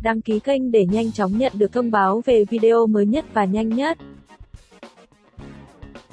đăng ký kênh để nhanh chóng nhận được thông báo về video mới nhất và nhanh nhất.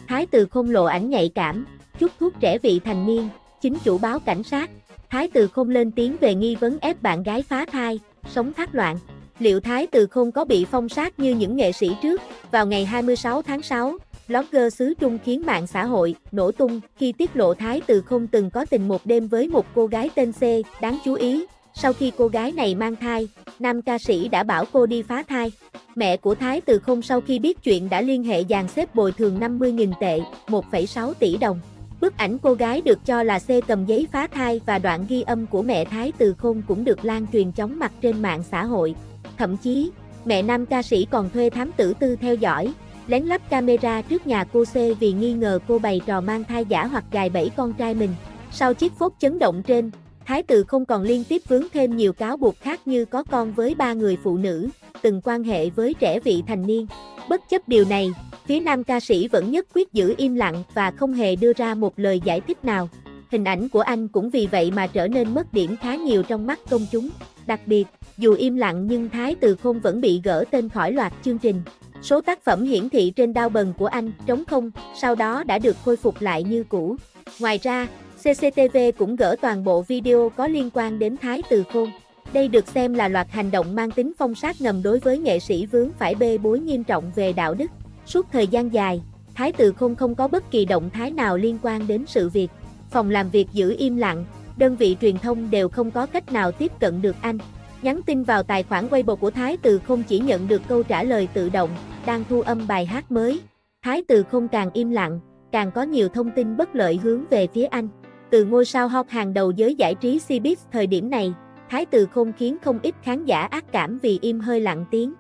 Thái Từ Khôn lộ ảnh nhạy cảm, chút thuốc trẻ vị thành niên, chính chủ báo cảnh sát. Thái Từ Khôn lên tiếng về nghi vấn ép bạn gái phá thai, sống thác loạn. Liệu Thái Từ Khôn có bị phong sát như những nghệ sĩ trước? Vào ngày 26 tháng 6, blogger xứ Trung khiến mạng xã hội nổ tung khi tiết lộ Thái Từ Khôn từng có tình một đêm với một cô gái tên C. Đáng chú ý, sau khi cô gái này mang thai, nam ca sĩ đã bảo cô đi phá thai. Mẹ của Thái Từ Khôn sau khi biết chuyện đã liên hệ dàn xếp bồi thường 50.000 tệ, 1,6 tỷ đồng. Bức ảnh cô gái được cho là C cầm giấy phá thai và đoạn ghi âm của mẹ Thái Từ Khôn cũng được lan truyền chóng mặt trên mạng xã hội. Thậm chí, mẹ nam ca sĩ còn thuê thám tử tư theo dõi, lén lắp camera trước nhà cô C vì nghi ngờ cô bày trò mang thai giả hoặc gài bẫy con trai mình. Sau chiếc phốt chấn động trên, Thái Từ Khôn còn liên tiếp vướng thêm nhiều cáo buộc khác như có con với 3 người phụ nữ, từng quan hệ với trẻ vị thành niên. Bất chấp điều này, phía nam ca sĩ vẫn nhất quyết giữ im lặng và không hề đưa ra một lời giải thích nào. Hình ảnh của anh cũng vì vậy mà trở nên mất điểm khá nhiều trong mắt công chúng. Đặc biệt, dù im lặng nhưng Thái Từ Khôn vẫn bị gỡ tên khỏi loạt chương trình. Số tác phẩm hiển thị trên đao bần của anh trống không, sau đó đã được khôi phục lại như cũ. Ngoài ra, CCTV cũng gỡ toàn bộ video có liên quan đến Thái Từ Khôn. Đây được xem là loạt hành động mang tính phong sát ngầm đối với nghệ sĩ vướng phải bê bối nghiêm trọng về đạo đức. Suốt thời gian dài, Thái Từ Khôn không có bất kỳ động thái nào liên quan đến sự việc. Phòng làm việc giữ im lặng, đơn vị truyền thông đều không có cách nào tiếp cận được anh. Nhắn tin vào tài khoản Weibo của Thái Từ Khôn chỉ nhận được câu trả lời tự động, đang thu âm bài hát mới. Thái Từ Khôn càng im lặng, càng có nhiều thông tin bất lợi hướng về phía anh. Từ ngôi sao hot hàng đầu giới giải trí Showbiz thời điểm này, Thái Từ Khôn khiến không ít khán giả ác cảm vì im hơi lặng tiếng.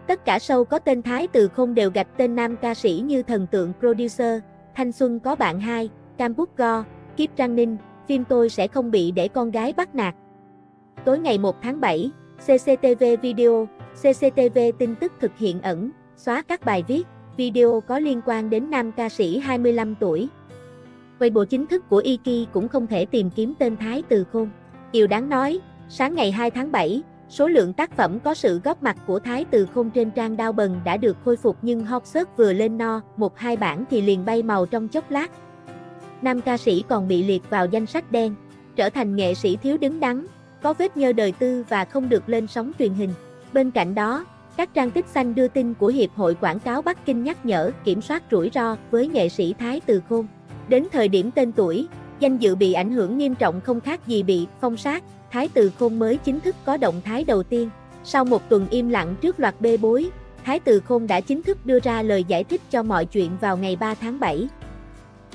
Tất cả show có tên Thái Từ Khôn đều gạch tên nam ca sĩ như Thần Tượng Producer, Thanh Xuân Có Bạn 2, Cam Bút Go, Keep Running, phim Tôi Sẽ Không Bị Để Con Gái Bắt Nạt. Tối ngày 1 tháng 7, CCTV Video, CCTV tin tức thực hiện ẩn, xóa các bài viết, video có liên quan đến nam ca sĩ 25 tuổi. Weibo chính thức của Iki cũng không thể tìm kiếm tên Thái Từ Khôn. Điều đáng nói, sáng ngày 2 tháng 7, số lượng tác phẩm có sự góp mặt của Thái Từ Khôn trên trang đao bần đã được khôi phục nhưng hot search vừa lên no, 1-2 bảng thì liền bay màu trong chốc lát. Nam ca sĩ còn bị liệt vào danh sách đen, trở thành nghệ sĩ thiếu đứng đắn, có vết nhơ đời tư và không được lên sóng truyền hình. Bên cạnh đó, các trang tích xanh đưa tin của Hiệp hội Quảng cáo Bắc Kinh nhắc nhở kiểm soát rủi ro với nghệ sĩ Thái Từ Khôn. Đến thời điểm tên tuổi, danh dự bị ảnh hưởng nghiêm trọng không khác gì bị phong sát, Thái Từ Khôn mới chính thức có động thái đầu tiên. Sau một tuần im lặng trước loạt bê bối, Thái Từ Khôn đã chính thức đưa ra lời giải thích cho mọi chuyện vào ngày 3 tháng 7.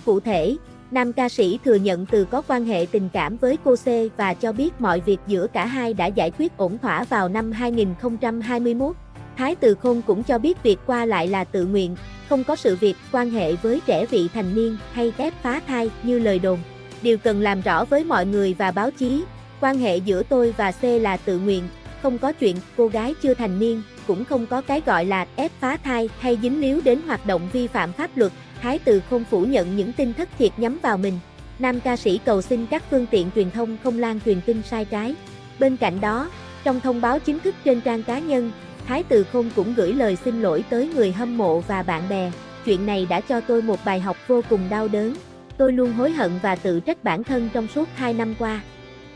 Cụ thể, nam ca sĩ thừa nhận từ có quan hệ tình cảm với cô C và cho biết mọi việc giữa cả hai đã giải quyết ổn thỏa vào năm 2021. Thái Từ Khôn cũng cho biết việc qua lại là tự nguyện, không có sự việc quan hệ với trẻ vị thành niên hay ép phá thai như lời đồn. Điều cần làm rõ với mọi người và báo chí, quan hệ giữa tôi và C là tự nguyện, không có chuyện cô gái chưa thành niên, cũng không có cái gọi là ép phá thai hay dính líu đến hoạt động vi phạm pháp luật. Thái Từ Khôn phủ nhận những tin thất thiệt nhắm vào mình. Nam ca sĩ cầu xin các phương tiện truyền thông không lan truyền tin sai trái. Bên cạnh đó, trong thông báo chính thức trên trang cá nhân, Thái Từ Khôn cũng gửi lời xin lỗi tới người hâm mộ và bạn bè. Chuyện này đã cho tôi một bài học vô cùng đau đớn. Tôi luôn hối hận và tự trách bản thân trong suốt 2 năm qua.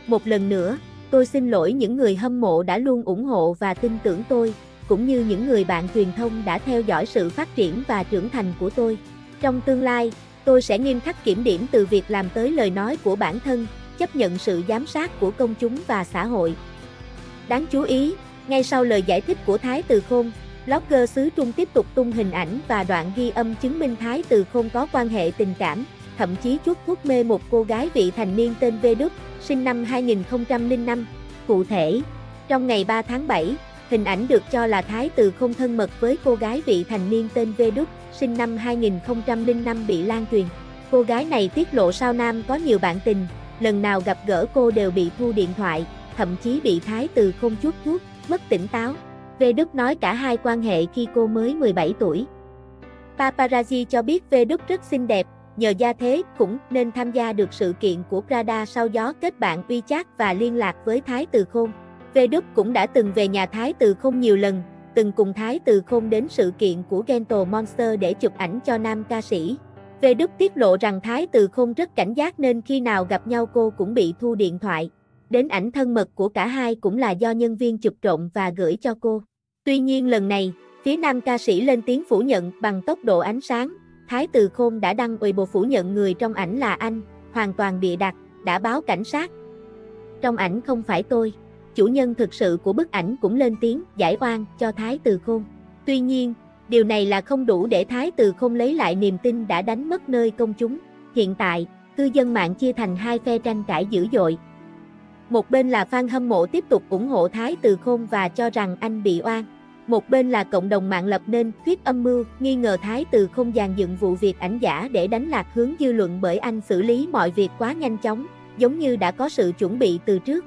Một lần nữa, tôi xin lỗi những người hâm mộ đã luôn ủng hộ và tin tưởng tôi, cũng như những người bạn truyền thông đã theo dõi sự phát triển và trưởng thành của tôi. Trong tương lai, tôi sẽ nghiêm khắc kiểm điểm từ việc làm tới lời nói của bản thân, chấp nhận sự giám sát của công chúng và xã hội. Đáng chú ý, ngay sau lời giải thích của Thái Từ Khôn, blogger xứ Trung tiếp tục tung hình ảnh và đoạn ghi âm chứng minh Thái Từ Khôn có quan hệ tình cảm, thậm chí chuốc thuốc mê một cô gái vị thành niên tên V. sinh năm 2005. Cụ thể, trong ngày 3 tháng 7, hình ảnh được cho là Thái Từ Khôn thân mật với cô gái vị thành niên tên V. sinh năm 2005 bị lan truyền. Cô gái này tiết lộ sao nam có nhiều bạn tình, lần nào gặp gỡ cô đều bị thu điện thoại, thậm chí bị Thái Từ Khôn chuốc thuốc, mất tỉnh táo. V. nói cả hai quan hệ khi cô mới 17 tuổi. Paparazzi cho biết V. rất xinh đẹp, nhờ gia thế cũng nên tham gia được sự kiện của Prada sau gió kết bạn WeChat và liên lạc với Thái Từ Khôn. V-Dub cũng đã từng về nhà Thái Từ Khôn nhiều lần, từng cùng Thái Từ Khôn đến sự kiện của Gentle Monster để chụp ảnh cho nam ca sĩ. V-Dub tiết lộ rằng Thái Từ Khôn rất cảnh giác nên khi nào gặp nhau cô cũng bị thu điện thoại. Đến ảnh thân mật của cả hai cũng là do nhân viên chụp trộm và gửi cho cô. Tuy nhiên lần này, phía nam ca sĩ lên tiếng phủ nhận bằng tốc độ ánh sáng. Thái Từ Khôn đã đăng Weibo phủ nhận người trong ảnh là anh, hoàn toàn bịa đặt, đã báo cảnh sát. Trong ảnh không phải tôi. Chủ nhân thực sự của bức ảnh cũng lên tiếng giải oan cho Thái Từ Khôn. Tuy nhiên, điều này là không đủ để Thái Từ Khôn lấy lại niềm tin đã đánh mất nơi công chúng. Hiện tại, cư dân mạng chia thành hai phe tranh cãi dữ dội. Một bên là fan hâm mộ tiếp tục ủng hộ Thái Từ Khôn và cho rằng anh bị oan. Một bên là cộng đồng mạng lập nên thuyết âm mưu, nghi ngờ Thái Từ Khôn dàn dựng vụ việc ảnh giả để đánh lạc hướng dư luận bởi anh xử lý mọi việc quá nhanh chóng, giống như đã có sự chuẩn bị từ trước.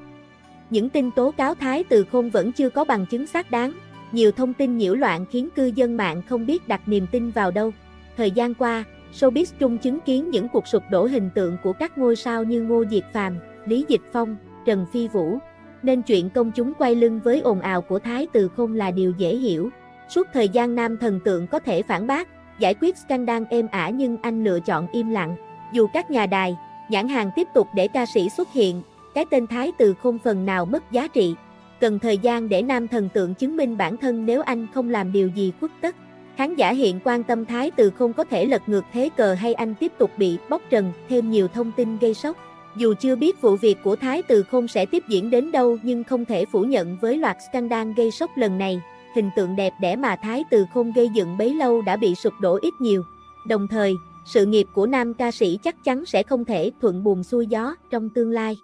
Những tin tố cáo Thái Từ Khôn vẫn chưa có bằng chứng xác đáng, nhiều thông tin nhiễu loạn khiến cư dân mạng không biết đặt niềm tin vào đâu. Thời gian qua, showbiz Trung chứng kiến những cuộc sụp đổ hình tượng của các ngôi sao như Ngô Diệt Phàm, Lý Dịch Phong, Trần Phi Vũ, nên chuyện công chúng quay lưng với ồn ào của Thái Từ Khôn là điều dễ hiểu. Suốt thời gian nam thần tượng có thể phản bác, giải quyết scandal êm ả nhưng anh lựa chọn im lặng. Dù các nhà đài, nhãn hàng tiếp tục để ca sĩ xuất hiện, cái tên Thái Từ Khôn phần nào mất giá trị. Cần thời gian để nam thần tượng chứng minh bản thân nếu anh không làm điều gì khuất tất. Khán giả hiện quan tâm Thái Từ Khôn có thể lật ngược thế cờ hay anh tiếp tục bị bóc trần, thêm nhiều thông tin gây sốc. Dù chưa biết vụ việc của Thái Từ Khôn sẽ tiếp diễn đến đâu nhưng không thể phủ nhận với loạt scandal gây sốc lần này, hình tượng đẹp đẽ mà Thái Từ Khôn gây dựng bấy lâu đã bị sụp đổ ít nhiều. Đồng thời, sự nghiệp của nam ca sĩ chắc chắn sẽ không thể thuận buồm xuôi gió trong tương lai.